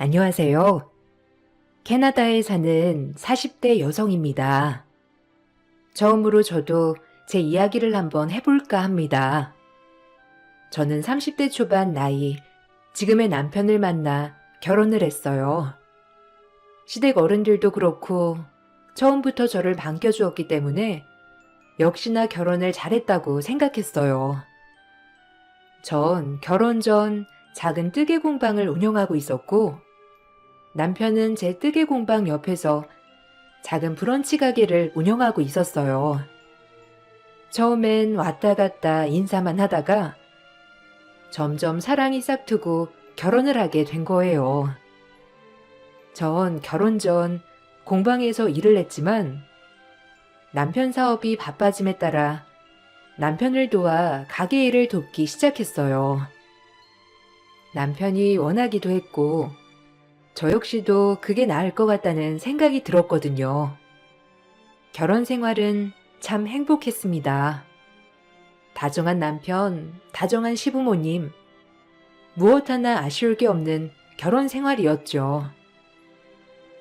안녕하세요. 캐나다에 사는 40대 여성입니다. 처음으로 저도 제 이야기를 한번 해볼까 합니다. 저는 30대 초반 나이, 지금의 남편을 만나 결혼을 했어요. 시댁 어른들도 그렇고 처음부터 저를 반겨주었기 때문에 역시나 결혼을 잘했다고 생각했어요. 전 결혼 전 작은 뜨개 공방을 운영하고 있었고 남편은 제 뜨개 공방 옆에서 작은 브런치 가게를 운영하고 있었어요. 처음엔 왔다 갔다 인사만 하다가 점점 사랑이 싹트고 결혼을 하게 된 거예요. 전 결혼 전 공방에서 일을 했지만 남편 사업이 바빠짐에 따라 남편을 도와 가게 일을 돕기 시작했어요. 남편이 원하기도 했고 저 역시도 그게 나을 것 같다는 생각이 들었거든요. 결혼 생활은 참 행복했습니다. 다정한 남편, 다정한 시부모님, 무엇 하나 아쉬울 게 없는 결혼 생활이었죠.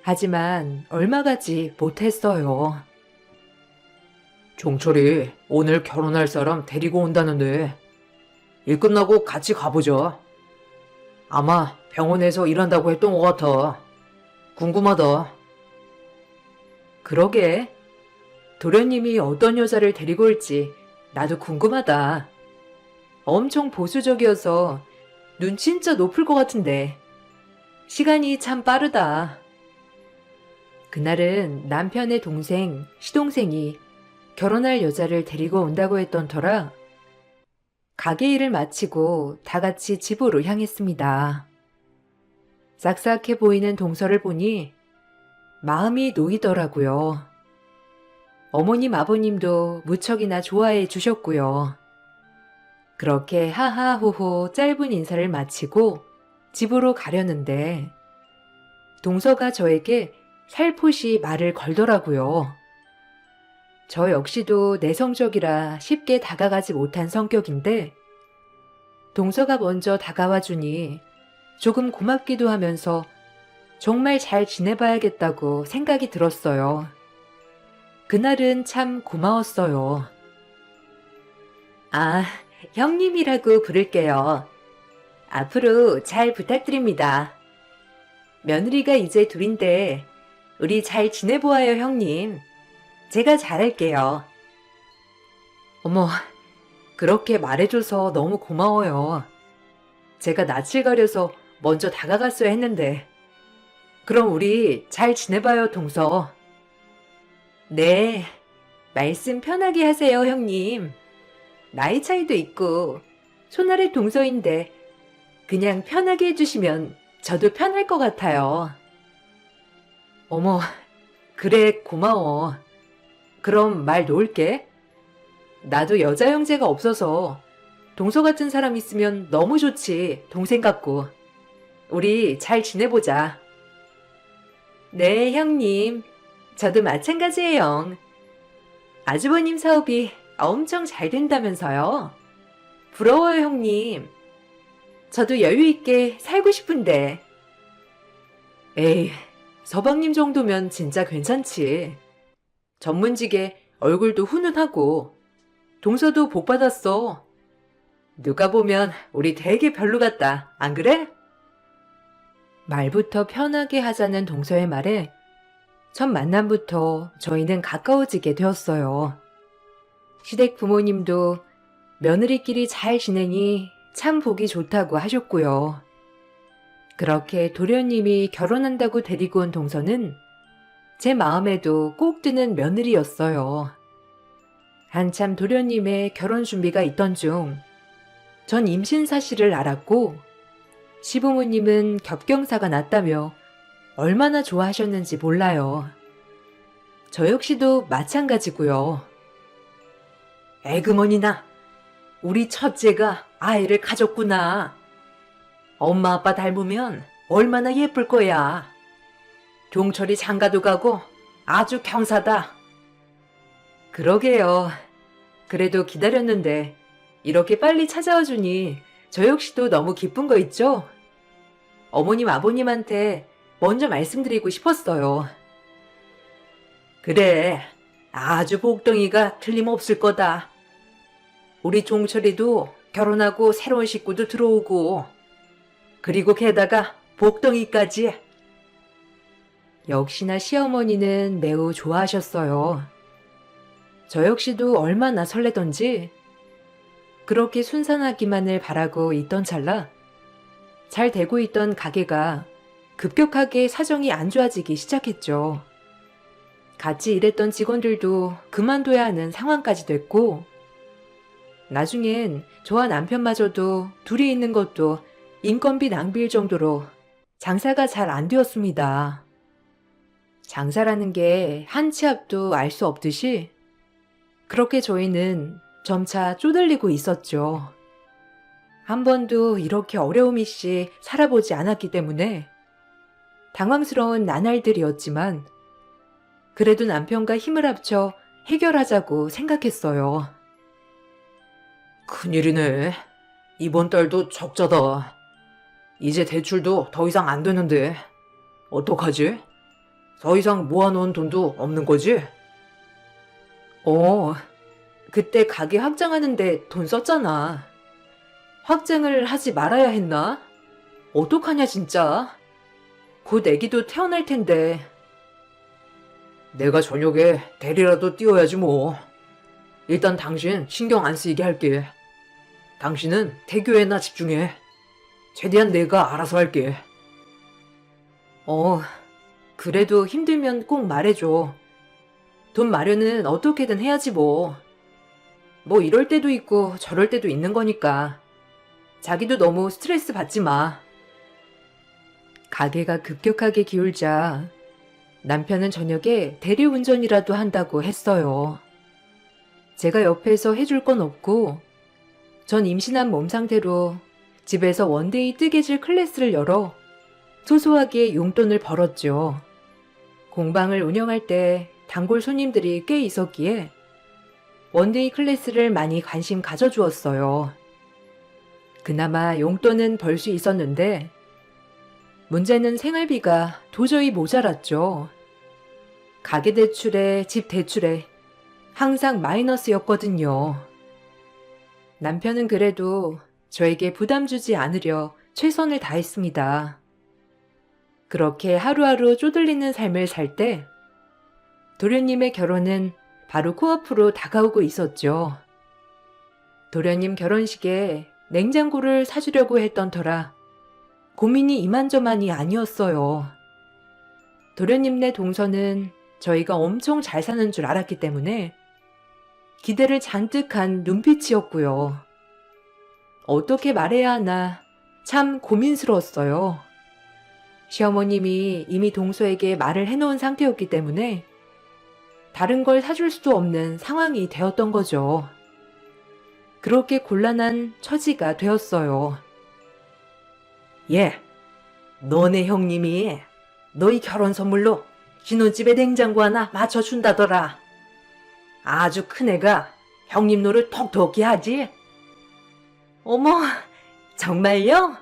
하지만 얼마 가지 못했어요. 종철이 오늘 결혼할 사람 데리고 온다는데 일 끝나고 같이 가보자. 아마 병원에서 일한다고 했던 것 같아. 궁금하다. 그러게. 도련님이 어떤 여자를 데리고 올지 나도 궁금하다. 엄청 보수적이어서 눈 진짜 높을 것 같은데. 시간이 참 빠르다. 그날은 남편의 동생, 시동생이 결혼할 여자를 데리고 온다고 했던 터라 가게 일을 마치고 다 같이 집으로 향했습니다. 싹싹해 보이는 동서를 보니 마음이 놓이더라고요. 어머님 아버님도 무척이나 좋아해 주셨고요. 그렇게 하하호호 짧은 인사를 마치고 집으로 가려는데 동서가 저에게 살포시 말을 걸더라고요. 저 역시도 내성적이라 쉽게 다가가지 못한 성격인데 동서가 먼저 다가와 주니 조금 고맙기도 하면서 정말 잘 지내봐야겠다고 생각이 들었어요. 그날은 참 고마웠어요. 아, 형님이라고 부를게요. 앞으로 잘 부탁드립니다. 며느리가 이제 둘인데 우리 잘 지내보아요, 형님. 제가 잘할게요. 어머, 그렇게 말해줘서 너무 고마워요. 제가 낯을 가려서 먼저 다가갔어야 했는데. 그럼 우리 잘 지내봐요, 동서. 네, 말씀 편하게 하세요, 형님. 나이 차이도 있고 손아래 동서인데 그냥 편하게 해주시면 저도 편할 것 같아요. 어머, 그래, 고마워. 그럼 말 놓을게. 나도 여자 형제가 없어서 동서 같은 사람 있으면 너무 좋지, 동생 같고. 우리 잘 지내보자. 네, 형님. 저도 마찬가지예요. 아주버님 사업이 엄청 잘 된다면서요. 부러워요, 형님. 저도 여유 있게 살고 싶은데. 에이, 서방님 정도면 진짜 괜찮지. 전문직에 얼굴도 훈훈하고 동서도 복 받았어. 누가 보면 우리 되게 별로 같다. 안 그래? 말부터 편하게 하자는 동서의 말에 첫 만남부터 저희는 가까워지게 되었어요. 시댁 부모님도 며느리끼리 잘 지내니 참 보기 좋다고 하셨고요. 그렇게 도련님이 결혼한다고 데리고 온 동서는 제 마음에도 꼭 드는 며느리였어요. 한참 도련님의 결혼 준비가 있던 중 전 임신 사실을 알았고 시부모님은 겹경사가 났다며 얼마나 좋아하셨는지 몰라요. 저 역시도 마찬가지고요. 에그머니나, 우리 첫째가 아이를 가졌구나. 엄마 아빠 닮으면 얼마나 예쁠 거야. 종철이 장가도 가고 아주 경사다. 그러게요. 그래도 기다렸는데 이렇게 빨리 찾아와 주니 저 역시도 너무 기쁜 거 있죠? 어머님, 아버님한테 먼저 말씀드리고 싶었어요. 그래, 아주 복덩이가 틀림없을 거다. 우리 종철이도 결혼하고 새로운 식구도 들어오고, 그리고 게다가 복덩이까지. 역시나 시어머니는 매우 좋아하셨어요. 저 역시도 얼마나 설레던지 그렇게 순산하기만을 바라고 있던 찰나 잘 되고 있던 가게가 급격하게 사정이 안 좋아지기 시작했죠. 같이 일했던 직원들도 그만둬야 하는 상황까지 됐고, 나중엔 저와 남편마저도 둘이 있는 것도 인건비 낭비일 정도로 장사가 잘 안 되었습니다. 장사라는 게 한 치 앞도 알 수 없듯이 그렇게 저희는 점차 쪼들리고 있었죠. 한 번도 이렇게 어려움 없이 살아보지 않았기 때문에 당황스러운 나날들이었지만 그래도 남편과 힘을 합쳐 해결하자고 생각했어요. 큰일이네. 이번 달도 적자다. 이제 대출도 더 이상 안 되는데 어떡하지? 더 이상 모아놓은 돈도 없는 거지? 그때 가게 확장하는데 돈 썼잖아. 확장을 하지 말아야 했나? 어떡하냐 진짜. 곧 애기도 태어날 텐데. 내가 저녁에 대리라도 띄워야지 뭐. 일단 당신 신경 안 쓰이게 할게. 당신은 태교에나 집중해. 최대한 내가 알아서 할게. 그래도 힘들면 꼭 말해줘. 돈 마련은 어떻게든 해야지 뭐. 뭐 이럴 때도 있고 저럴 때도 있는 거니까. 자기도 너무 스트레스 받지 마. 가게가 급격하게 기울자 남편은 저녁에 대리운전이라도 한다고 했어요. 제가 옆에서 해줄 건 없고 전 임신한 몸 상태로 집에서 원데이 뜨개질 클래스를 열어 소소하게 용돈을 벌었죠. 공방을 운영할 때 단골 손님들이 꽤 있었기에 원데이 클래스를 많이 관심 가져주었어요. 그나마 용돈은 벌 수 있었는데 문제는 생활비가 도저히 모자랐죠. 가게 대출에 집 대출에 항상 마이너스였거든요. 남편은 그래도 저에게 부담 주지 않으려 최선을 다했습니다. 그렇게 하루하루 쪼들리는 삶을 살 때 도련님의 결혼은 바로 코앞으로 다가오고 있었죠. 도련님 결혼식에 냉장고를 사주려고 했던 터라 고민이 이만저만이 아니었어요. 도련님네 동서는 저희가 엄청 잘 사는 줄 알았기 때문에 기대를 잔뜩 한 눈빛이었고요. 어떻게 말해야 하나 참 고민스러웠어요. 시어머님이 이미 동서에게 말을 해놓은 상태였기 때문에 다른 걸 사줄 수도 없는 상황이 되었던 거죠. 그렇게 곤란한 처지가 되었어요. 너네 형님이 너희 결혼 선물로 신혼집에 냉장고 하나 맞춰준다더라. 아주 큰애가 형님 노를 톡톡히 하지. 어머, 정말요?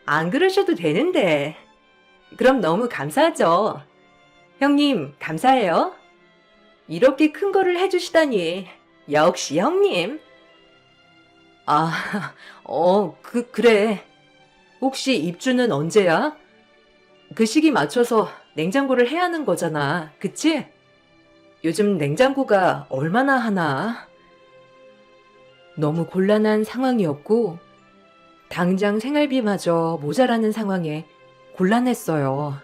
안 그러셔도 되는데. 그럼 너무 감사하죠. 형님, 감사해요. 이렇게 큰 거를 해주시다니. 역시 형님. 그래. 혹시 입주는 언제야? 그 시기 맞춰서 냉장고를 해야 하는 거잖아. 그치? 요즘 냉장고가 얼마나 하나? 너무 곤란한 상황이었고, 당장 생활비마저 모자라는 상황에 곤란했어요.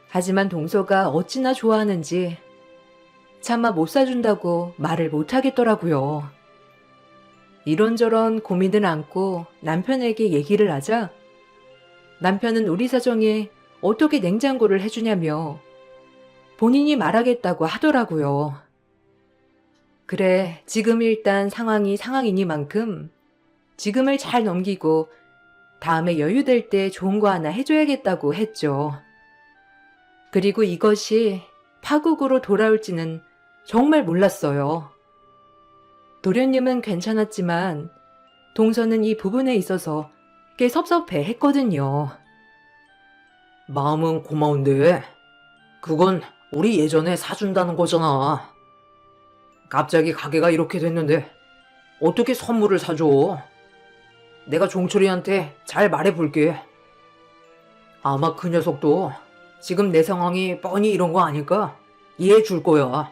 하지만 동서가 어찌나 좋아하는지 차마 못 사준다고 말을 못 하겠더라고요. 이런저런 고민을 안고 남편에게 얘기를 하자 남편은 우리 사정에 어떻게 냉장고를 해주냐며 본인이 말하겠다고 하더라고요. 그래, 지금 일단 상황이 상황이니만큼 지금을 잘 넘기고 다음에 여유될 때 좋은 거 하나 해줘야겠다고 했죠. 그리고 이것이 파국으로 돌아올지는 정말 몰랐어요. 도련님은 괜찮았지만 동서는 이 부분에 있어서 꽤 섭섭해 했거든요. 마음은 고마운데 그건 우리 예전에 사준다는 거잖아. 갑자기 가게가 이렇게 됐는데 어떻게 선물을 사줘? 내가 종철이한테 잘 말해볼게. 아마 그 녀석도 지금 내 상황이 뻔히 이런 거 아니까 이해해 줄 거야.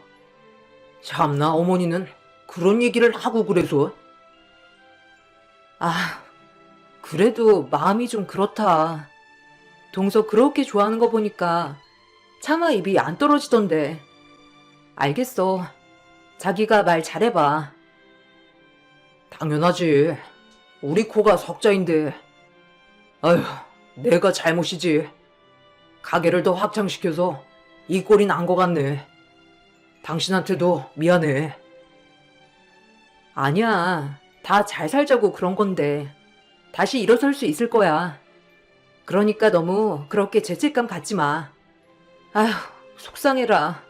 참나 어머니는 그런 얘기를 하고 그래서. 아, 그래도 마음이 좀 그렇다. 동서 그렇게 좋아하는 거 보니까 차마 입이 안 떨어지던데. 알겠어. 자기가 말 잘해봐. 당연하지. 우리 코가 석자인데. 아휴, 내가 잘못이지. 가게를 더 확장시켜서 이 꼴이 난 것 같네. 당신한테도 미안해. 아니야. 다 잘 살자고 그런 건데. 다시 일어설 수 있을 거야. 그러니까 너무 그렇게 죄책감 갖지 마. 아휴, 속상해라.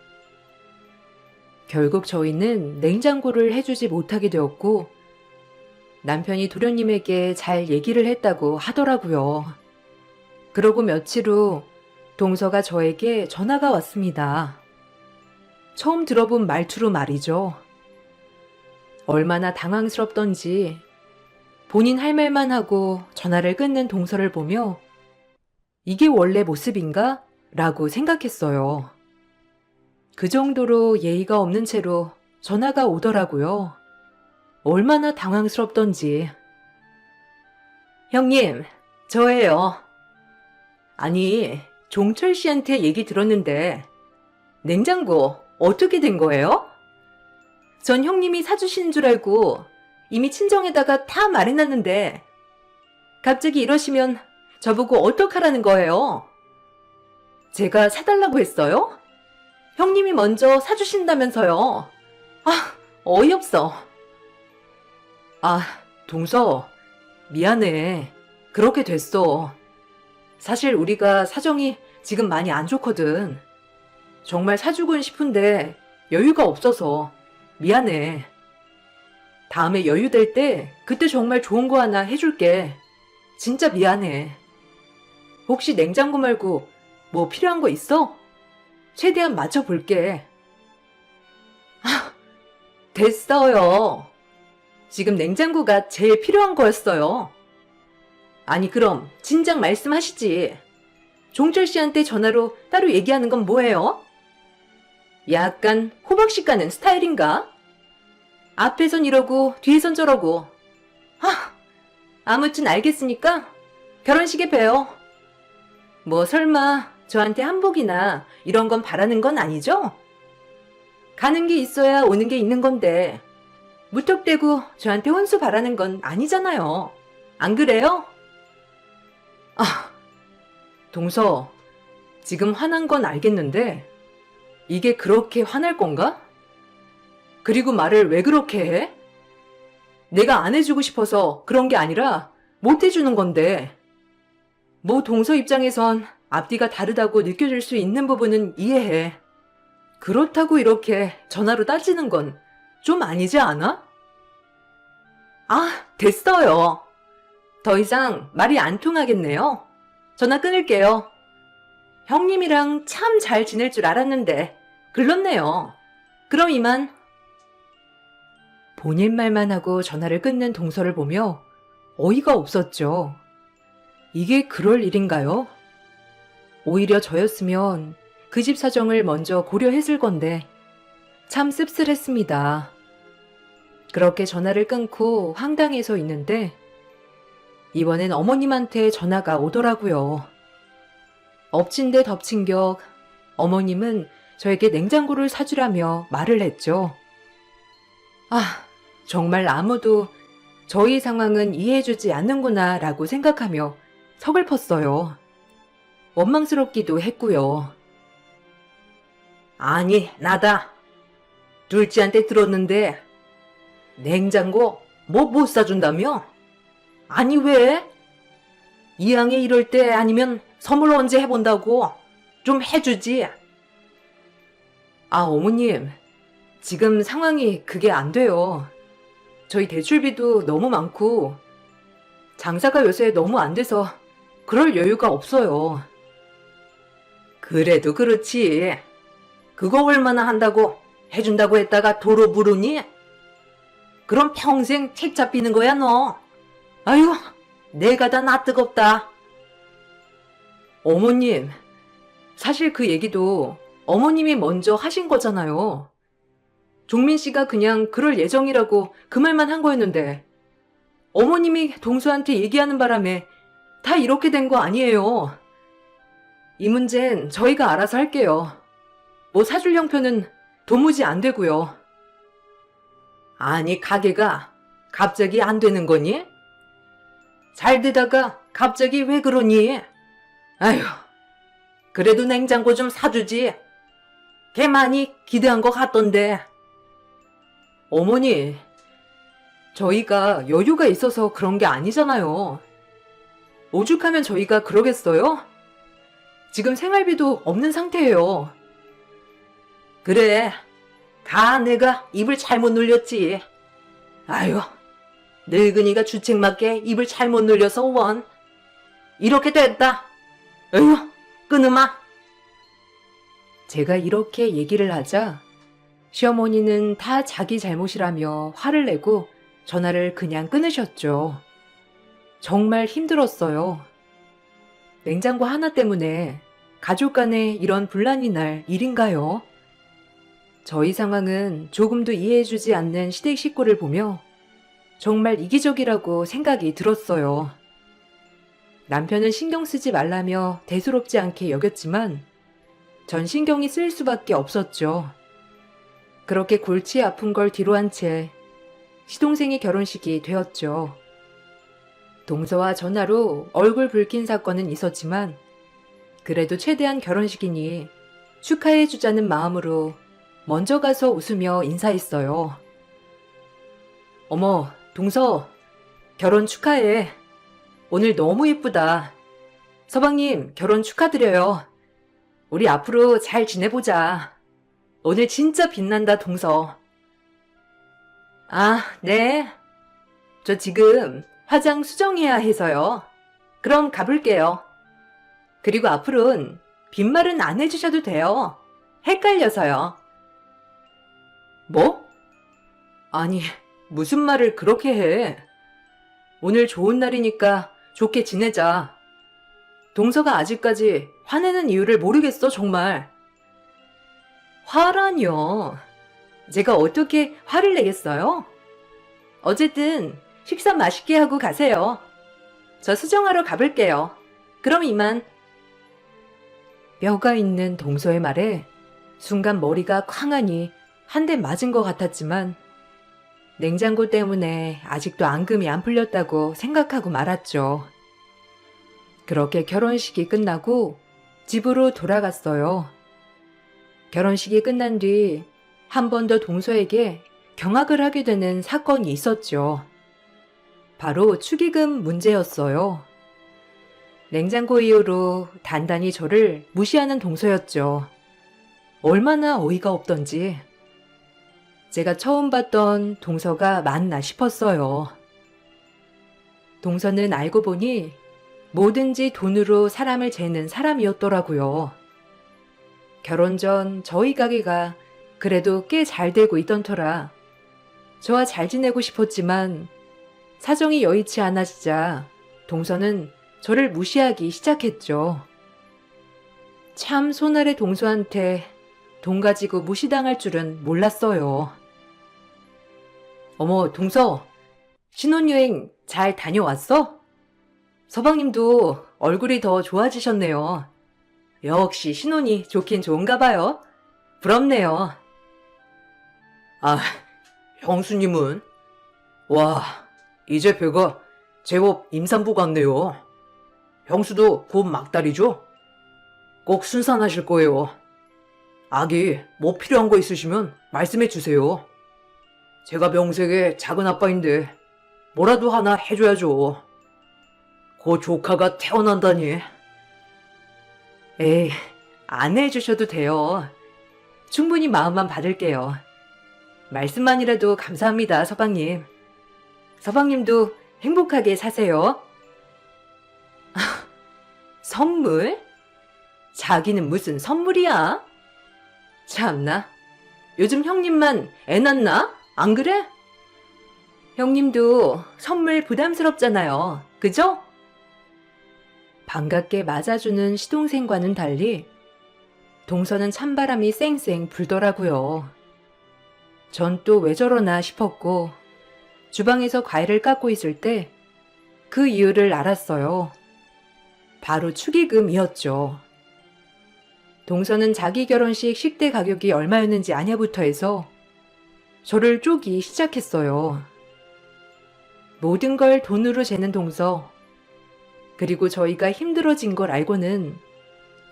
결국 저희는 냉장고를 해주지 못하게 되었고, 남편이 도련님에게 잘 얘기를 했다고 하더라고요. 그러고 며칠 후 동서가 저에게 전화가 왔습니다. 처음 들어본 말투로 말이죠. 얼마나 당황스럽던지 본인 할 말만 하고 전화를 끊는 동서를 보며 이게 원래 모습인가? 라고 생각했어요. 그 정도로 예의가 없는 채로 전화가 오더라고요. 얼마나 당황스럽던지. 형님, 저예요. 아니, 종철 씨한테 얘기 들었는데 냉장고 어떻게 된 거예요? 전 형님이 사주시는 줄 알고 이미 친정에다가 다 말해놨는데 갑자기 이러시면 저보고 어떡하라는 거예요? 제가 사달라고 했어요? 형님이 먼저 사주신다면서요. 아, 어이없어. 아, 동서, 미안해. 그렇게 됐어. 사실 우리가 사정이 지금 많이 안 좋거든. 정말 사주곤 싶은데 여유가 없어서 미안해. 다음에 여유 될 때 그때 정말 좋은 거 하나 해줄게. 진짜 미안해. 혹시 냉장고 말고 뭐 필요한 거 있어? 최대한 맞춰볼게. 아, 됐어요. 지금 냉장고가 제일 필요한 거였어요. 아니 그럼 진작 말씀하시지. 종철 씨한테 전화로 따로 얘기하는 건 뭐예요? 약간 호박씨 가는 스타일인가? 앞에선 이러고 뒤에선 저러고. 아무튼 알겠으니까 결혼식에 봬요. 뭐 설마 저한테 한복이나 이런 건 바라는 건 아니죠? 가는 게 있어야 오는 게 있는 건데 무턱대고 저한테 혼수 바라는 건 아니잖아요. 안 그래요? 아, 동서, 지금 화난 건 알겠는데 이게 그렇게 화날 건가? 그리고 말을 왜 그렇게 해? 내가 안 해주고 싶어서 그런 게 아니라 못 해주는 건데. 뭐 동서 입장에선 앞뒤가 다르다고 느껴질 수 있는 부분은 이해해. 그렇다고 이렇게 전화로 따지는 건 좀 아니지 않아? 아, 됐어요. 더 이상 말이 안 통하겠네요. 전화 끊을게요. 형님이랑 참 잘 지낼 줄 알았는데 글렀네요. 그럼 이만. 본인 말만 하고 전화를 끊는 동서를 보며 어이가 없었죠. 이게 그럴 일인가요? 오히려 저였으면 그 집 사정을 먼저 고려했을 건데 참 씁쓸했습니다. 그렇게 전화를 끊고 황당해서 있는데 이번엔 어머님한테 전화가 오더라고요. 엎친 데 덮친 격 어머님은 저에게 냉장고를 사주라며 말을 했죠. 아, 정말 아무도 저희 상황은 이해해주지 않는구나 라고 생각하며 서글펐어요. 원망스럽기도 했고요. 아니, 나다. 둘째한테 들었는데 냉장고 뭐 못 사준다며? 아니 왜? 이왕에 이럴 때 아니면 선물 언제 해본다고? 좀 해주지. 아, 어머님. 지금 상황이 그게 안 돼요. 저희 대출비도 너무 많고 장사가 요새 너무 안 돼서 그럴 여유가 없어요. 그래도 그렇지. 그거 얼마나 한다고 해준다고 했다가 도로 부르니? 그럼 평생 책 잡히는 거야, 너. 아유, 내가 다 나 뜨겁다. 어머님, 사실 그 얘기도 어머님이 먼저 하신 거잖아요. 종민 씨가 그냥 그럴 예정이라고 그 말만 한 거였는데, 어머님이 동서한테 얘기하는 바람에 다 이렇게 된 거 아니에요. 이 문제는 저희가 알아서 할게요. 뭐 사줄 형편은 도무지 안 되고요. 아니, 가게가 갑자기 안 되는 거니? 잘 되다가 갑자기 왜 그러니? 아휴, 그래도 냉장고 좀 사주지. 걔 많이 기대한 것 같던데. 어머니, 저희가 여유가 있어서 그런 게 아니잖아요. 오죽하면 저희가 그러겠어요? 지금 생활비도 없는 상태예요. 그래, 다 내가 입을 잘못 놀렸지. 아유, 늙은이가 주책 맞게 입을 잘못 놀려서 원. 이렇게 됐다. 에휴, 끊으마. 제가 이렇게 얘기를 하자 시어머니는 다 자기 잘못이라며 화를 내고 전화를 그냥 끊으셨죠. 정말 힘들었어요. 냉장고 하나 때문에 가족 간에 이런 분란이 날 일인가요? 저희 상황은 조금도 이해해주지 않는 시댁 식구를 보며 정말 이기적이라고 생각이 들었어요. 남편은 신경 쓰지 말라며 대수롭지 않게 여겼지만 전 신경이 쓰일 수밖에 없었죠. 그렇게 골치 아픈 걸 뒤로한 채 시동생의 결혼식이 되었죠. 동서와 전화로 얼굴 붉힌 사건은 있었지만 그래도 최대한 결혼식이니 축하해주자는 마음으로 먼저 가서 웃으며 인사했어요. 어머, 동서, 결혼 축하해. 오늘 너무 예쁘다. 서방님, 결혼 축하드려요. 우리 앞으로 잘 지내보자. 오늘 진짜 빛난다, 동서. 아, 네. 저 지금 화장 수정해야 해서요. 그럼 가볼게요. 그리고 앞으로는 빈말은 안 해주셔도 돼요. 헷갈려서요. 뭐? 아니, 무슨 말을 그렇게 해? 오늘 좋은 날이니까 좋게 지내자. 동서가 아직까지 화내는 이유를 모르겠어, 정말. 화라뇨. 제가 어떻게 화를 내겠어요? 어쨌든 식사 맛있게 하고 가세요. 저 수정하러 가볼게요. 그럼 이만. 뼈가 있는 동서의 말에 순간 머리가 쾅하니 한 대 맞은 것 같았지만 냉장고 때문에 아직도 앙금이 안 풀렸다고 생각하고 말았죠. 그렇게 결혼식이 끝나고 집으로 돌아갔어요. 결혼식이 끝난 뒤 한 번 더 동서에게 경악을 하게 되는 사건이 있었죠. 바로 축의금 문제였어요. 냉장고 이후로 단단히 저를 무시하는 동서였죠. 얼마나 어이가 없던지. 제가 처음 봤던 동서가 맞나 싶었어요. 동서는 알고 보니 뭐든지 돈으로 사람을 재는 사람이었더라고요. 결혼 전 저희 가게가 그래도 꽤 잘 되고 있던 터라 저와 잘 지내고 싶었지만 사정이 여의치 않아지자 동서는 저를 무시하기 시작했죠. 참 손아래 동서한테 돈 가지고 무시당할 줄은 몰랐어요. 어머, 동서, 신혼여행 잘 다녀왔어? 서방님도 얼굴이 더 좋아지셨네요. 역시 신혼이 좋긴 좋은가 봐요. 부럽네요. 아, 형수님은? 와, 이제 배가 제법 임산부 같네요. 형수도 곧 막달이죠? 꼭 순산하실 거예요. 아기 뭐 필요한 거 있으시면 말씀해 주세요. 제가 명색의 작은 아빠인데 뭐라도 하나 해줘야죠. 그 조카가 태어난다니. 에이, 안 해주셔도 돼요. 충분히 마음만 받을게요. 말씀만이라도 감사합니다, 서방님. 서방님도 행복하게 사세요. 선물? 자기는 무슨 선물이야? 참나. 요즘 형님만 애 낳나? 안 그래? 형님도 선물 부담스럽잖아요. 그죠? 반갑게 맞아주는 시동생과는 달리 동서는 찬바람이 쌩쌩 불더라고요. 전 또 왜 저러나 싶었고 주방에서 과일을 깎고 있을 때 그 이유를 알았어요. 바로 축의금이었죠. 동서는 자기 결혼식 식대 가격이 얼마였는지 아냐부터 해서 저를 쪼기 시작했어요. 모든 걸 돈으로 재는 동서. 그리고 저희가 힘들어진 걸 알고는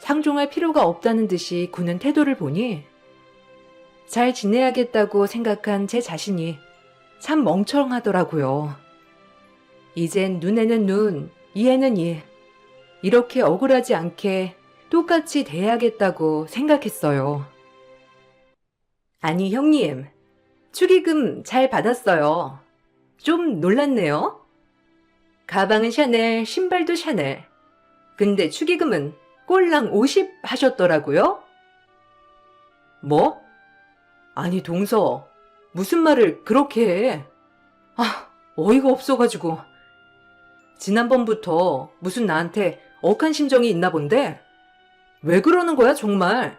상종할 필요가 없다는 듯이 구는 태도를 보니 잘 지내야겠다고 생각한 제 자신이 참 멍청하더라고요. 이젠 눈에는 눈, 이에는 이. 이렇게 억울하지 않게 똑같이 대해야겠다고 생각했어요. 아니, 형님. 축의금 잘 받았어요. 좀 놀랐네요. 가방은 샤넬, 신발도 샤넬. 근데 축의금은 꼴랑 50 하셨더라고요. 뭐? 아니, 동서. 무슨 말을 그렇게 해? 아, 어이가 없어가지고. 지난번부터 무슨 나한테 억한 심정이 있나 본데? 왜 그러는 거야, 정말?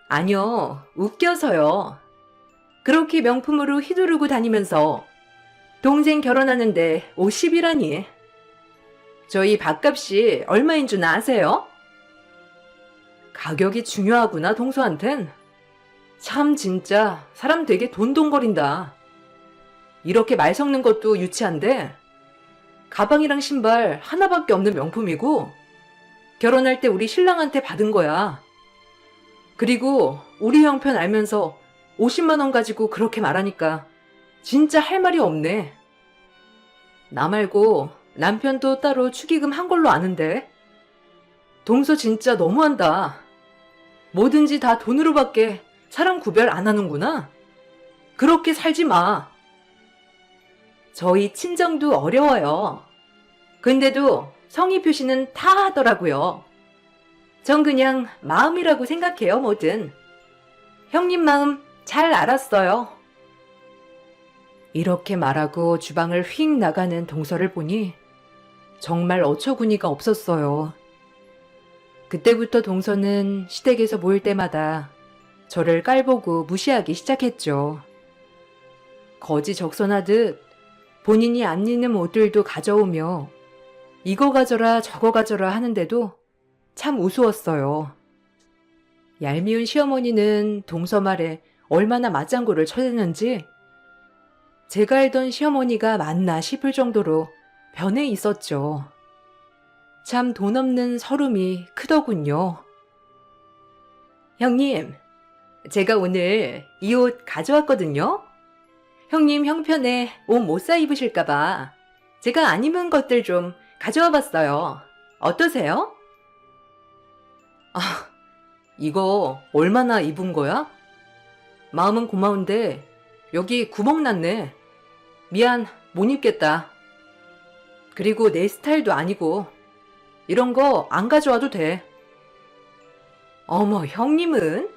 아니요, 웃겨서요. 그렇게 명품으로 휘두르고 다니면서 동생 결혼하는데 50이라니. 저희 밥값이 얼마인 줄 아세요? 가격이 중요하구나, 동서한텐. 참 진짜 사람 되게 돈돈거린다. 이렇게 말 섞는 것도 유치한데 가방이랑 신발 하나밖에 없는 명품이고 결혼할 때 우리 신랑한테 받은 거야. 그리고 우리 형편 알면서 50만 원 가지고 그렇게 말하니까 진짜 할 말이 없네. 나 말고 남편도 따로 축의금 한 걸로 아는데. 동서 진짜 너무한다. 뭐든지 다 돈으로밖에 사람 구별 안 하는구나. 그렇게 살지 마. 저희 친정도 어려워요. 근데도 성의 표시는 다 하더라고요. 전 그냥 마음이라고 생각해요, 뭐든. 형님 마음 잘 알았어요. 이렇게 말하고 주방을 휙 나가는 동서를 보니 정말 어처구니가 없었어요. 그때부터 동서는 시댁에서 모일 때마다 저를 깔보고 무시하기 시작했죠. 거지 적선하듯 본인이 안 입는 옷들도 가져오며 이거 가져라 저거 가져라 하는데도 참 우스웠어요. 얄미운 시어머니는 동서 말에 얼마나 맞장구를 쳐댔는지 제가 알던 시어머니가 맞나 싶을 정도로 변해 있었죠. 참 돈 없는 서름이 크더군요. 형님, 제가 오늘 이 옷 가져왔거든요. 형님 형편에 옷 못 사 입으실까봐 제가 안 입은 것들 좀 가져와 봤어요. 어떠세요? 아, 이거 얼마나 입은 거야? 마음은 고마운데 여기 구멍 났네. 미안, 못 입겠다. 그리고 내 스타일도 아니고 이런 거 안 가져와도 돼. 어머, 형님은?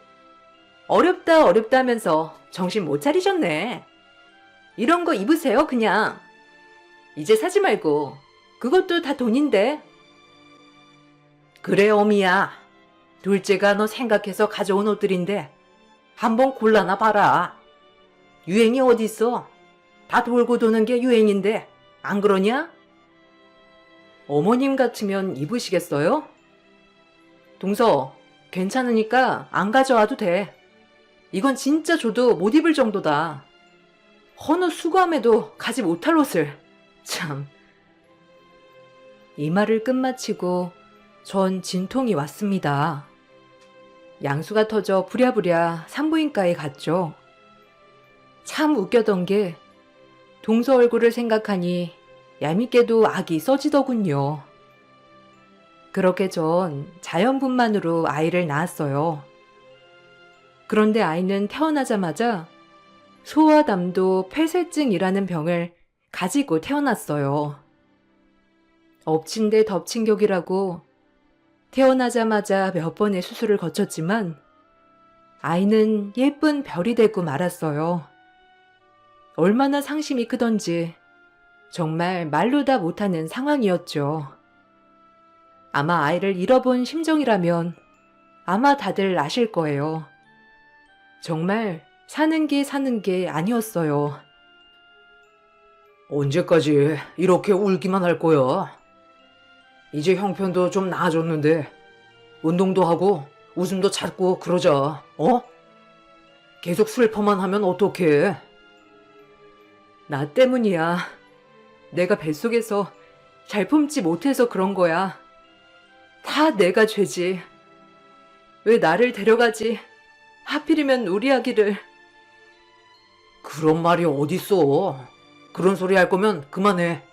어렵다 어렵다 하면서 정신 못 차리셨네. 이런 거 입으세요, 그냥. 이제 사지 말고. 그것도 다 돈인데. 그래, 어미야. 둘째가 너 생각해서 가져온 옷들인데 한번 골라나 봐라. 유행이 어딨어? 다 돌고 도는 게 유행인데 안 그러냐? 어머님 같으면 입으시겠어요? 동서, 괜찮으니까 안 가져와도 돼. 이건 진짜 줘도 못 입을 정도다. 어느 수고함에도 가지 못할 옷을. 참. 이 말을 끝마치고 전 진통이 왔습니다. 양수가 터져 부랴부랴 산부인과에 갔죠. 참 웃겼던 게 동서 얼굴을 생각하니 얄밉게도 악이 써지더군요. 그렇게 전 자연분만으로 아이를 낳았어요. 그런데 아이는 태어나자마자 소아담도 폐쇄증이라는 병을 가지고 태어났어요. 엎친 데 덮친 격이라고 태어나자마자 몇 번의 수술을 거쳤지만 아이는 예쁜 별이 되고 말았어요. 얼마나 상심이 크던지 정말 말로 다 못하는 상황이었죠. 아마 아이를 잃어본 심정이라면 아마 다들 아실 거예요. 정말 사는 게 아니었어요. 언제까지 이렇게 울기만 할 거야? 이제 형편도 좀 나아졌는데 운동도 하고 웃음도 찾고 그러자, 어? 계속 슬퍼만 하면 어떡해? 나 때문이야. 내가 뱃속에서 잘 품지 못해서 그런 거야. 다 내가 죄지. 왜 나를 데려가지? 하필이면 우리 아기를. 그런 말이 어딨어. 그런 소리 할 거면 그만해.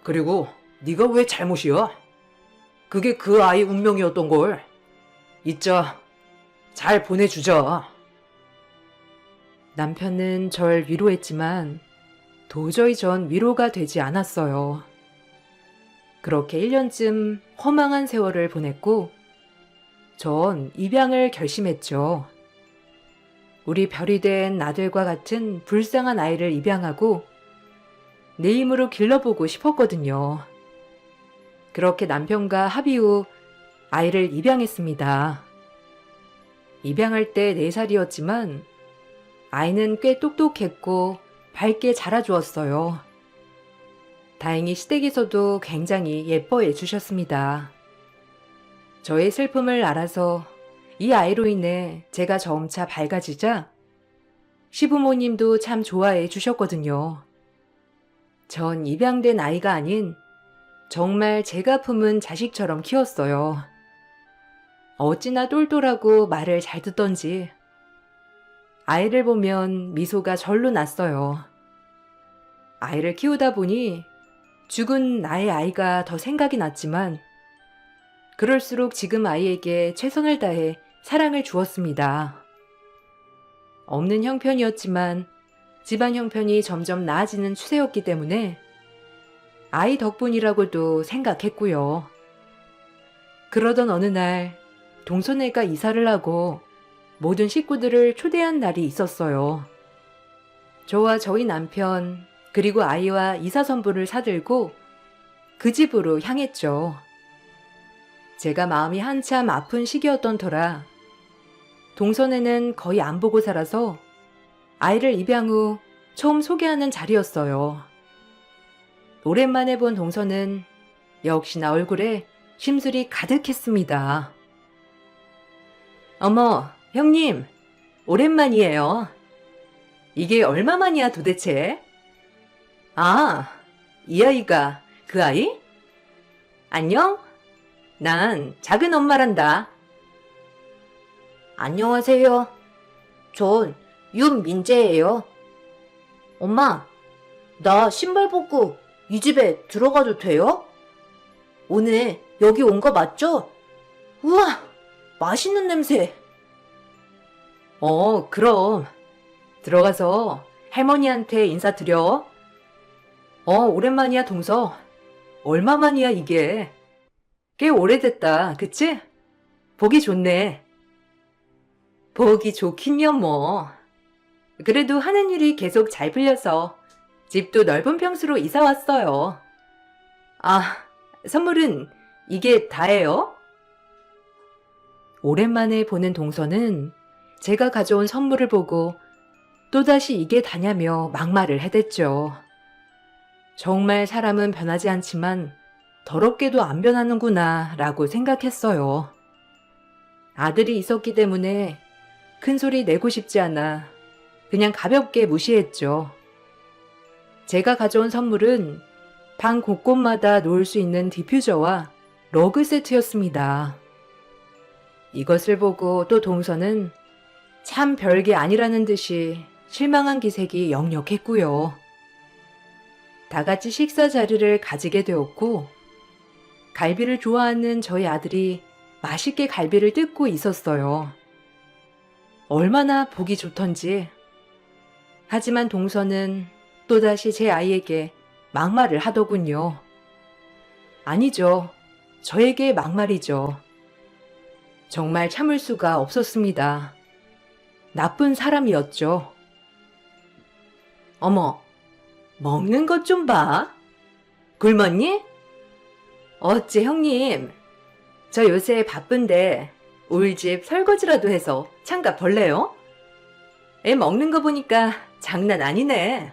그리고 네가 왜 잘못이야? 그게 그 아이 운명이었던 걸. 잊자. 잘 보내주자. 남편은 절 위로했지만 도저히 전 위로가 되지 않았어요. 그렇게 1년쯤 허망한 세월을 보냈고 전 입양을 결심했죠. 우리 별이 된 아들과 같은 불쌍한 아이를 입양하고 내 힘으로 길러보고 싶었거든요. 그렇게 남편과 합의 후 아이를 입양했습니다. 입양할 때 4살이었지만 아이는 꽤 똑똑했고 밝게 자라주었어요. 다행히 시댁에서도 굉장히 예뻐해 주셨습니다. 저의 슬픔을 알아서 이 아이로 인해 제가 점차 밝아지자 시부모님도 참 좋아해 주셨거든요. 전 입양된 아이가 아닌 정말 제가 품은 자식처럼 키웠어요. 어찌나 똘똘하고 말을 잘 듣던지 아이를 보면 미소가 절로 났어요. 아이를 키우다 보니 죽은 나의 아이가 더 생각이 났지만 그럴수록 지금 아이에게 최선을 다해 사랑을 주었습니다. 없는 형편이었지만 집안 형편이 점점 나아지는 추세였기 때문에 아이 덕분이라고도 생각했고요. 그러던 어느 날 동서네가 이사를 하고 모든 식구들을 초대한 날이 있었어요. 저와 저희 남편 그리고 아이와 이사 선물을 사들고 그 집으로 향했죠. 제가 마음이 한참 아픈 시기였던 터라 동선에는 거의 안 보고 살아서 아이를 입양 후 처음 소개하는 자리였어요. 오랜만에 본 동선은 역시나 얼굴에 심술이 가득했습니다. 어머, 형님, 오랜만이에요. 이게 얼마만이야 도대체? 아, 이 아이가 그 아이? 안녕? 난 작은 엄마란다. 안녕하세요. 전 윤민재예요. 엄마, 나 신발 벗고 이 집에 들어가도 돼요? 오늘 여기 온 거 맞죠? 우와, 맛있는 냄새. 그럼. 들어가서 할머니한테 인사드려. 오랜만이야, 동서. 얼마만이야, 이게. 꽤 오래됐다, 그치? 보기 좋네. 보기 좋긴요, 뭐. 그래도 하는 일이 계속 잘 풀려서 집도 넓은 평수로 이사 왔어요. 아, 선물은 이게 다예요? 오랜만에 보는 동서는 제가 가져온 선물을 보고 또다시 이게 다냐며 막말을 해댔죠. 정말 사람은 변하지 않지만 더럽게도 안 변하는구나 라고 생각했어요. 아들이 있었기 때문에 큰 소리 내고 싶지 않아 그냥 가볍게 무시했죠. 제가 가져온 선물은 방 곳곳마다 놓을 수 있는 디퓨저와 러그 세트였습니다. 이것을 보고 또 동서는 참 별게 아니라는 듯이 실망한 기색이 역력했고요. 다 같이 식사 자리를 가지게 되었고 갈비를 좋아하는 저희 아들이 맛있게 갈비를 뜯고 있었어요. 얼마나 보기 좋던지. 하지만 동서는 또다시 제 아이에게 막말을 하더군요. 아니죠. 저에게 막말이죠. 정말 참을 수가 없었습니다. 나쁜 사람이었죠. 어머, 먹는 것 좀 봐. 굶었니? 어째 형님, 저 요새 바쁜데 우리 집 설거지라도 해서 창가 벌래요? 애 먹는 거 보니까 장난 아니네.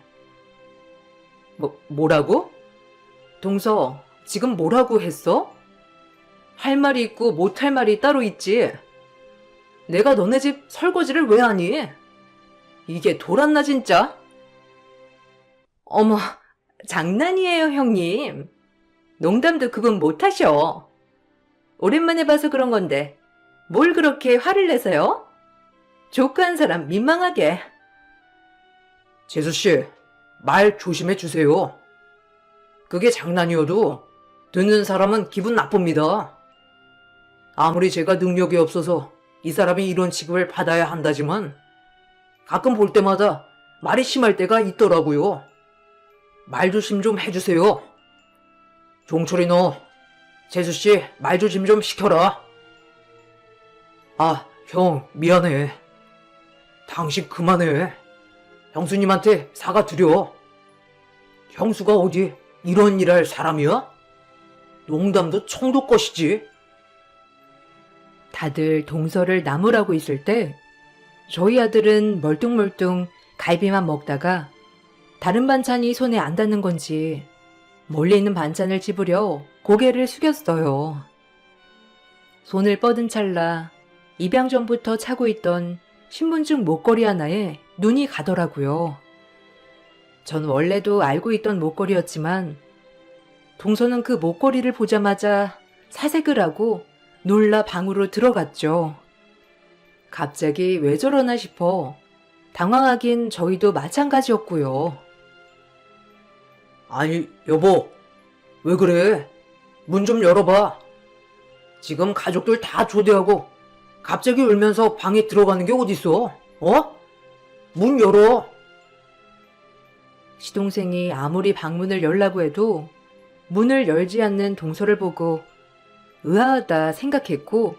뭐라고? 동서, 지금 뭐라고 했어? 할 말이 있고 못할 말이 따로 있지. 내가 너네 집 설거지를 왜 하니? 이게 돌았나 진짜? 어머, 장난이에요 형님. 농담도 그분 못하셔. 오랜만에 봐서 그런 건데 뭘 그렇게 화를 내세요? 조카한 사람 민망하게. 재수씨, 말 조심해 주세요. 그게 장난이어도 듣는 사람은 기분 나쁩니다. 아무리 제가 능력이 없어서 이 사람이 이런 취급을 받아야 한다지만 가끔 볼 때마다 말이 심할 때가 있더라고요. 말 조심 좀 해주세요. 종철이 너, 재수씨 말 조심 좀 시켜라. 아, 형 미안해. 당신 그만해. 형수님한테 사과드려. 형수가 어디 이런 일 할 사람이야? 농담도 청도 것이지. 다들 동서를 나무라고 있을 때 저희 아들은 멀뚱멀뚱 갈비만 먹다가 다른 반찬이 손에 안 닿는 건지 멀리 있는 반찬을 집으려 고개를 숙였어요. 손을 뻗은 찰나 입양 전부터 차고 있던 신분증 목걸이 하나에 눈이 가더라고요. 전 원래도 알고 있던 목걸이였지만 동서는 그 목걸이를 보자마자 사색을 하고 놀라 방으로 들어갔죠. 갑자기 왜 저러나 싶어 당황하긴 저희도 마찬가지였고요. 아니, 여보, 왜 그래? 문 좀 열어봐. 지금 가족들 다 초대하고 갑자기 울면서 방에 들어가는 게 어딨어? 어? 문 열어. 시동생이 아무리 방문을 열라고 해도 문을 열지 않는 동서를 보고 의아하다 생각했고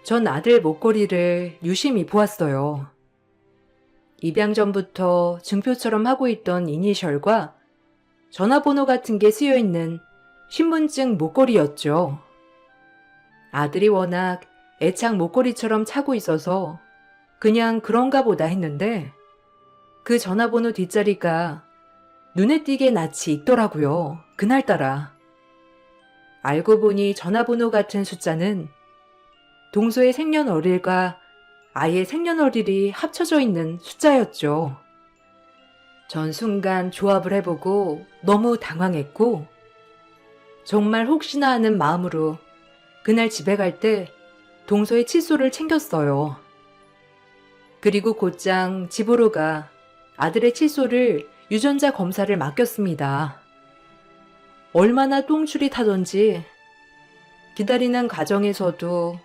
전 아들 목걸이를 유심히 보았어요. 입양 전부터 증표처럼 하고 있던 이니셜과 전화번호 같은 게 쓰여있는 신분증 목걸이였죠. 아들이 워낙 애착 목걸이처럼 차고 있어서 그냥 그런가 보다 했는데 그 전화번호 뒷자리가 눈에 띄게 낯이 익더라고요. 그날따라. 알고 보니 전화번호 같은 숫자는 동서의 생년월일과 아이의 생년월일이 합쳐져 있는 숫자였죠. 전 순간 조합을 해보고 너무 당황했고 정말 혹시나 하는 마음으로 그날 집에 갈 때 동서의 칫솔을 챙겼어요. 그리고 곧장 집으로 가 아들의 칫솔을 유전자 검사를 맡겼습니다. 얼마나 똥줄이 타던지 기다리는 과정에서도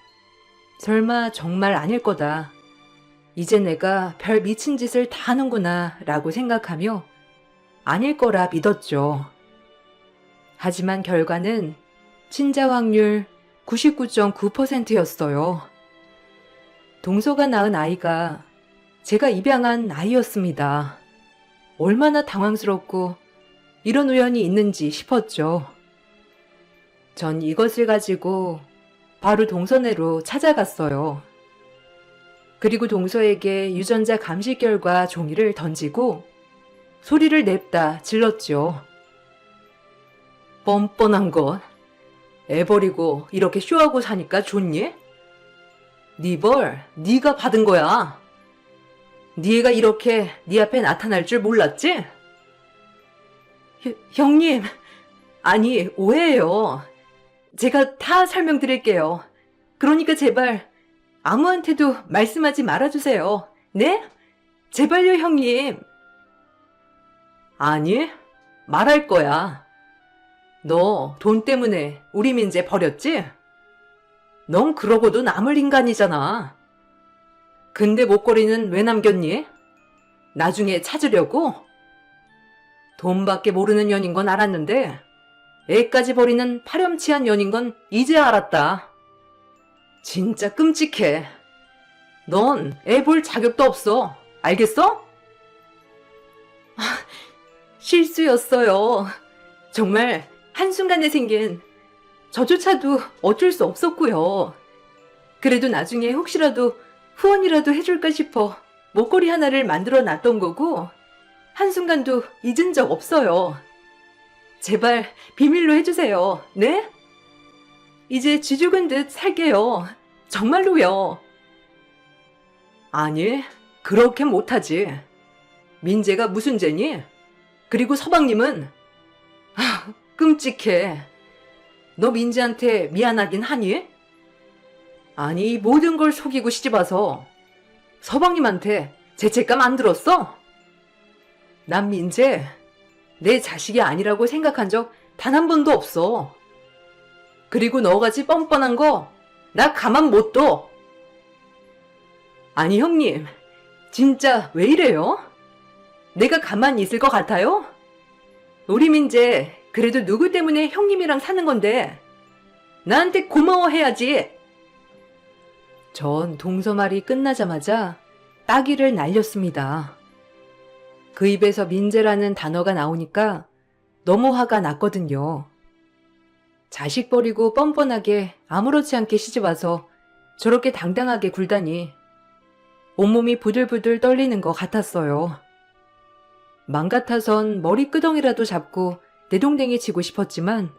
설마 정말 아닐 거다. 이제 내가 별 미친 짓을 다 하는구나 라고 생각하며 아닐 거라 믿었죠. 하지만 결과는 친자 확률 99.9%였어요. 동서가 낳은 아이가 제가 입양한 아이였습니다. 얼마나 당황스럽고 이런 우연이 있는지 싶었죠. 전 이것을 가지고 바로 동서네로 찾아갔어요. 그리고 동서에게 유전자 감식 결과 종이를 던지고 소리를 냅다 질렀죠. 뻔뻔한 것. 애 버리고 이렇게 쇼하고 사니까 좋니? 네 벌 네가 받은 거야. 네 애가 이렇게 네 앞에 나타날 줄 몰랐지? 형님, 아니 오해예요. 제가 다 설명드릴게요. 그러니까 제발 아무한테도 말씀하지 말아주세요. 네? 제발요 형님. 아니, 말할 거야. 너 돈 때문에 우리 민재 버렸지? 넌 그러고도 남을 인간이잖아. 근데 목걸이는 왜 남겼니? 나중에 찾으려고? 돈밖에 모르는 년인 건 알았는데 애까지 버리는 파렴치한 년인 건 이제 알았다. 진짜 끔찍해. 넌 애 볼 자격도 없어. 알겠어? 실수였어요. 정말 한순간에 생긴 저조차도 어쩔 수 없었고요. 그래도 나중에 혹시라도 후원이라도 해줄까 싶어 목걸이 하나를 만들어 놨던 거고 한순간도 잊은 적 없어요. 제발 비밀로 해주세요. 네? 이제 쥐 죽은 듯 살게요. 정말로요. 아니, 그렇게 못하지. 민재가 무슨 죄니? 그리고 서방님은 끔찍해. 너 민재한테 미안하긴 하니? 아니, 이 모든 걸 속이고 시집와서 서방님한테 죄책감 안 들었어? 난 민재 내 자식이 아니라고 생각한 적 단 한 번도 없어. 그리고 너같이 뻔뻔한 거 나 가만 못 둬. 아니 형님, 진짜 왜 이래요? 내가 가만히 있을 것 같아요? 우리 민재 그래도 누구 때문에 형님이랑 사는 건데 나한테 고마워해야지. 전 동서 말이 끝나자마자 따귀를 날렸습니다. 그 입에서 민재라는 단어가 나오니까 너무 화가 났거든요. 자식 버리고 뻔뻔하게 아무렇지 않게 시집와서 저렇게 당당하게 굴다니 온몸이 부들부들 떨리는 것 같았어요. 맘 같아선 머리 끄덩이라도 잡고 내동댕이 치고 싶었지만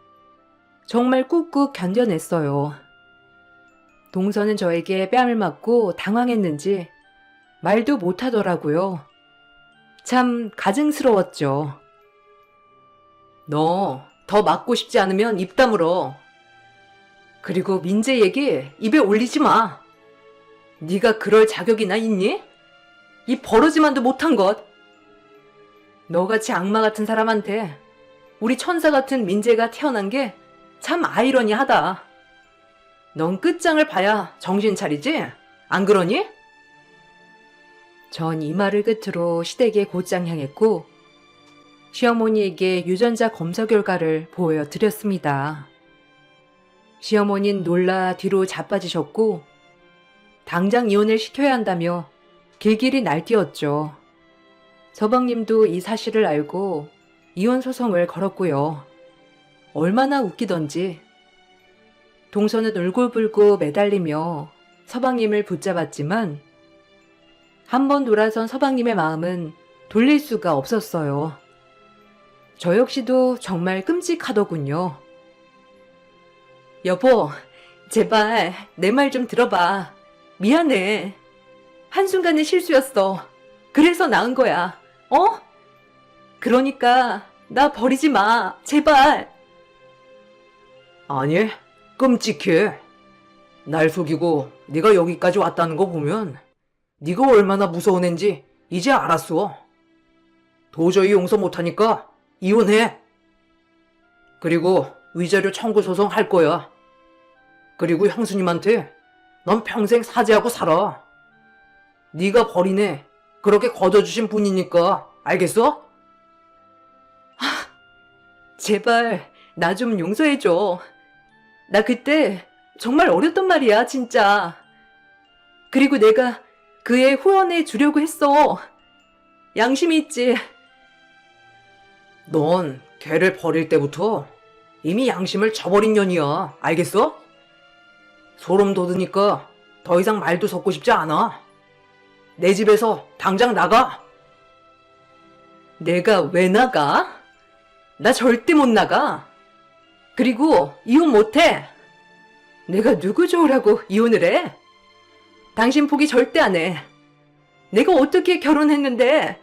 정말 꾹꾹 견뎌냈어요. 동서는 저에게 뺨을 맞고 당황했는지 말도 못하더라고요. 참 가증스러웠죠. 너 더 맞고 싶지 않으면 입 다물어. 그리고 민재 얘기 입에 올리지 마. 네가 그럴 자격이나 있니? 이 버러지만도 못한 것. 너같이 악마 같은 사람한테 우리 천사 같은 민재가 태어난 게 참 아이러니하다. 넌 끝장을 봐야 정신 차리지? 안 그러니? 전 이 말을 끝으로 시댁에 곧장 향했고 시어머니에게 유전자 검사 결과를 보여드렸습니다. 시어머니는 놀라 뒤로 자빠지셨고 당장 이혼을 시켜야 한다며 길길이 날뛰었죠. 서방님도 이 사실을 알고 이혼 소송을 걸었고요. 얼마나 웃기던지. 동서는 울고불고 매달리며 서방님을 붙잡았지만 한 번 돌아선 서방님의 마음은 돌릴 수가 없었어요. 저 역시도 정말 끔찍하더군요. 여보, 제발 내 말 좀 들어봐. 미안해. 한순간의 실수였어. 그래서 나은 거야. 어? 그러니까 나 버리지 마. 제발. 아니, 끔찍해. 날 속이고 네가 여기까지 왔다는 거 보면 네가 얼마나 무서운 앤지 이제 알았어. 도저히 용서 못하니까 이혼해. 그리고 위자료 청구 소송 할 거야. 그리고 형수님한테 넌 평생 사죄하고 살아. 네가 버린 애 그렇게 거둬주신 분이니까. 알겠어? 제발 나 좀 용서해줘. 나 그때 정말 어렸단 말이야, 진짜. 그리고 내가 그 애 후원해 주려고 했어. 양심이 있지. 넌 걔를 버릴 때부터 이미 양심을 저버린 년이야. 알겠어? 소름 돋으니까 더 이상 말도 섞고 싶지 않아. 내 집에서 당장 나가. 내가 왜 나가? 나 절대 못 나가. 그리고 이혼 못해. 내가 누구 좋으라고 이혼을 해? 당신 포기 절대 안 해. 내가 어떻게 결혼했는데?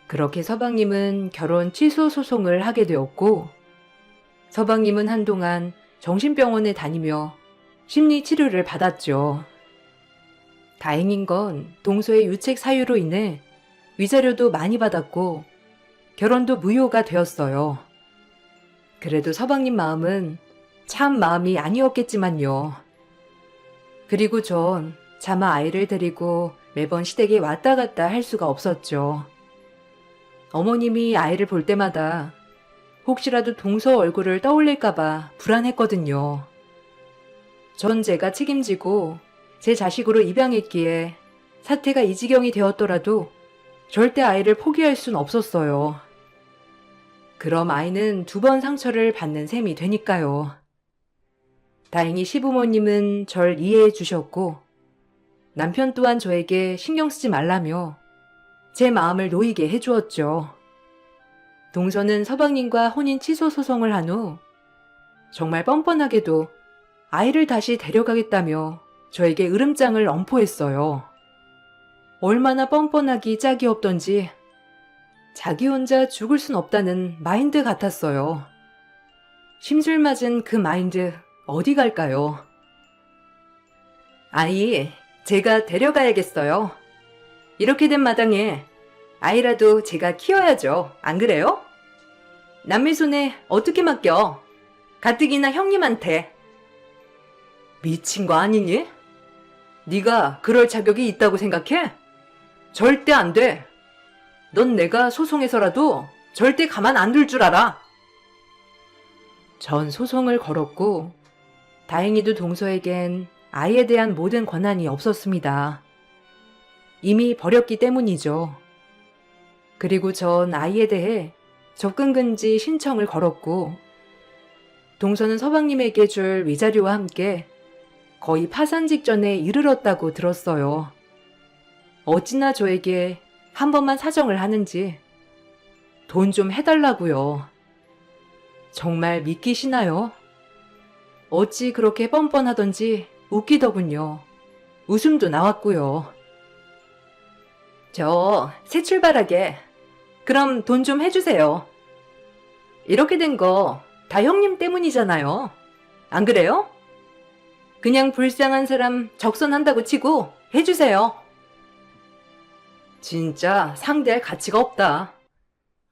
그렇게 서방님은 결혼 취소 소송을 하게 되었고 서방님은 한동안 정신병원에 다니며 심리 치료를 받았죠. 다행인 건 동서의 유책 사유로 인해 위자료도 많이 받았고 결혼도 무효가 되었어요. 그래도 서방님 마음은 참 마음이 아니었겠지만요. 그리고 전 차마 아이를 데리고 매번 시댁에 왔다 갔다 할 수가 없었죠. 어머님이 아이를 볼 때마다 혹시라도 동서 얼굴을 떠올릴까봐 불안했거든요. 전 제가 책임지고 제 자식으로 입양했기에 사태가 이 지경이 되었더라도 절대 아이를 포기할 순 없었어요. 그럼 아이는 2번 상처를 받는 셈이 되니까요. 다행히 시부모님은 절 이해해 주셨고 남편 또한 저에게 신경 쓰지 말라며 제 마음을 놓이게 해주었죠. 동서는 서방님과 혼인 취소 소송을 한 후 정말 뻔뻔하게도 아이를 다시 데려가겠다며 저에게 으름장을 엄포했어요. 얼마나 뻔뻔하기 짝이 없던지 자기 혼자 죽을 순 없다는 마인드 같았어요. 심술 맞은 그 마인드 어디 갈까요? 아이, 제가 데려가야겠어요. 이렇게 된 마당에 아이라도 제가 키워야죠. 안 그래요? 남의 손에 어떻게 맡겨? 가뜩이나 형님한테. 미친 거 아니니? 네가 그럴 자격이 있다고 생각해? 절대 안 돼. 넌 내가 소송해서라도 절대 가만 안 둘 줄 알아. 전 소송을 걸었고 다행히도 동서에겐 아이에 대한 모든 권한이 없었습니다. 이미 버렸기 때문이죠. 그리고 전 아이에 대해 접근금지 신청을 걸었고 동서는 서방님에게 줄 위자료와 함께 거의 파산 직전에 이르렀다고 들었어요. 어찌나 저에게 한 번만 사정을 하는지 돈 좀 해달라고요. 정말 믿기시나요? 어찌 그렇게 뻔뻔하던지 웃기더군요. 웃음도 나왔고요. 저 새 출발하게 그럼 돈 좀 해주세요. 이렇게 된 거 다 형님 때문이잖아요. 안 그래요? 그냥 불쌍한 사람 적선한다고 치고 해주세요. 진짜 상대할 가치가 없다.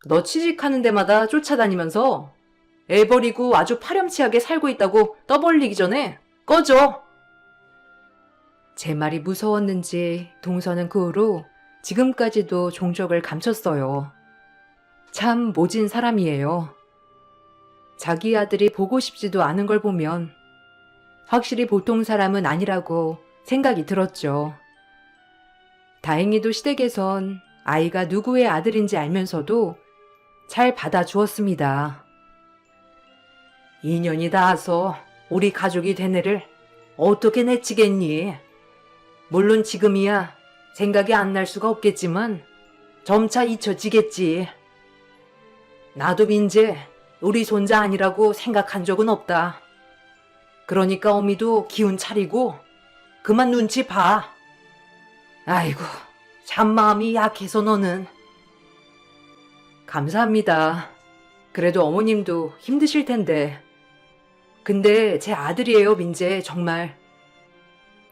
너 취직하는 데마다 쫓아다니면서 애 버리고 아주 파렴치하게 살고 있다고 떠벌리기 전에 꺼져. 제 말이 무서웠는지 동서는 그 후로 지금까지도 종적을 감췄어요. 참 모진 사람이에요. 자기 아들이 보고 싶지도 않은 걸 보면 확실히 보통 사람은 아니라고 생각이 들었죠. 다행히도 시댁에선 아이가 누구의 아들인지 알면서도 잘 받아주었습니다. 인연이 닿아서 우리 가족이 된 애를 어떻게 내치겠니? 물론 지금이야 생각이 안 날 수가 없겠지만 점차 잊혀지겠지. 나도 민재 우리 손자 아니라고 생각한 적은 없다. 그러니까 어미도 기운 차리고 그만 눈치 봐. 아이고, 참 마음이 약해서 너는. 감사합니다. 그래도 어머님도 힘드실 텐데. 근데 제 아들이에요, 민재, 정말.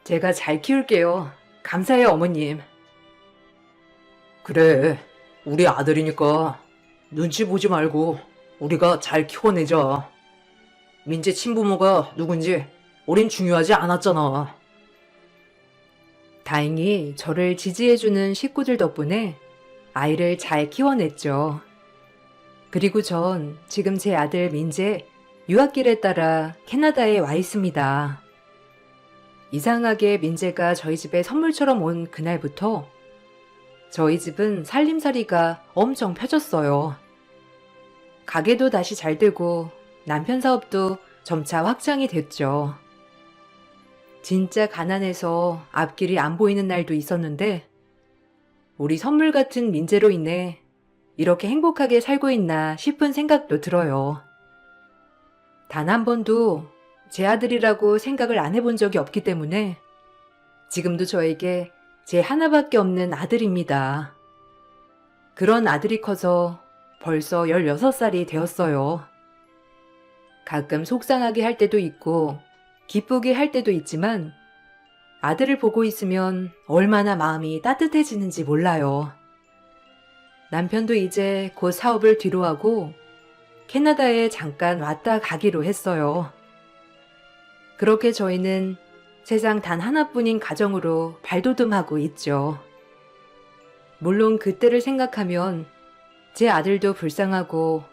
제가 잘 키울게요. 감사해요, 어머님. 그래, 우리 아들이니까 눈치 보지 말고 우리가 잘 키워내자. 민재 친부모가 누군지 우린 중요하지 않았잖아. 다행히 저를 지지해주는 식구들 덕분에 아이를 잘 키워냈죠. 그리고 전 지금 제 아들 민재 유학길에 따라 캐나다에 와 있습니다. 이상하게 민재가 저희 집에 선물처럼 온 그날부터 저희 집은 살림살이가 엄청 펴졌어요. 가게도 다시 잘 되고 남편 사업도 점차 확장이 됐죠. 진짜 가난해서 앞길이 안 보이는 날도 있었는데 우리 선물 같은 민재로 인해 이렇게 행복하게 살고 있나 싶은 생각도 들어요. 단 한 번도 제 아들이라고 생각을 안 해본 적이 없기 때문에 지금도 저에게 제 하나밖에 없는 아들입니다. 그런 아들이 커서 벌써 16살이 되었어요. 가끔 속상하게 할 때도 있고 기쁘게 할 때도 있지만 아들을 보고 있으면 얼마나 마음이 따뜻해지는지 몰라요. 남편도 이제 곧 사업을 뒤로하고 캐나다에 잠깐 왔다 가기로 했어요. 그렇게 저희는 세상 단 하나뿐인 가정으로 발돋움하고 있죠. 물론 그때를 생각하면 제 아들도 불쌍하고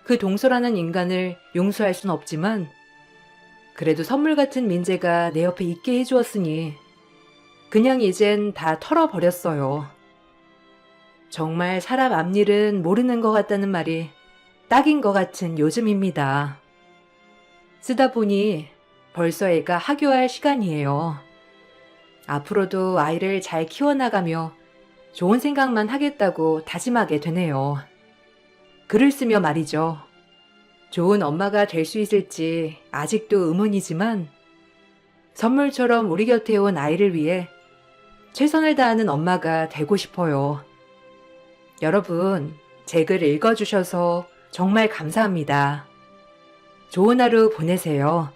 그 동서라는 인간을 용서할 순 없지만 그래도 선물 같은 민재가 내 옆에 있게 해주었으니 그냥 이젠 다 털어버렸어요. 정말 사람 앞일은 모르는 것 같다는 말이 딱인 것 같은 요즘입니다. 쓰다 보니 벌써 애가 하교할 시간이에요. 앞으로도 아이를 잘 키워나가며 좋은 생각만 하겠다고 다짐하게 되네요. 글을 쓰며 말이죠. 좋은 엄마가 될 수 있을지 아직도 의문이지만 선물처럼 우리 곁에 온 아이를 위해 최선을 다하는 엄마가 되고 싶어요. 여러분, 제 글 읽어주셔서 정말 감사합니다. 좋은 하루 보내세요.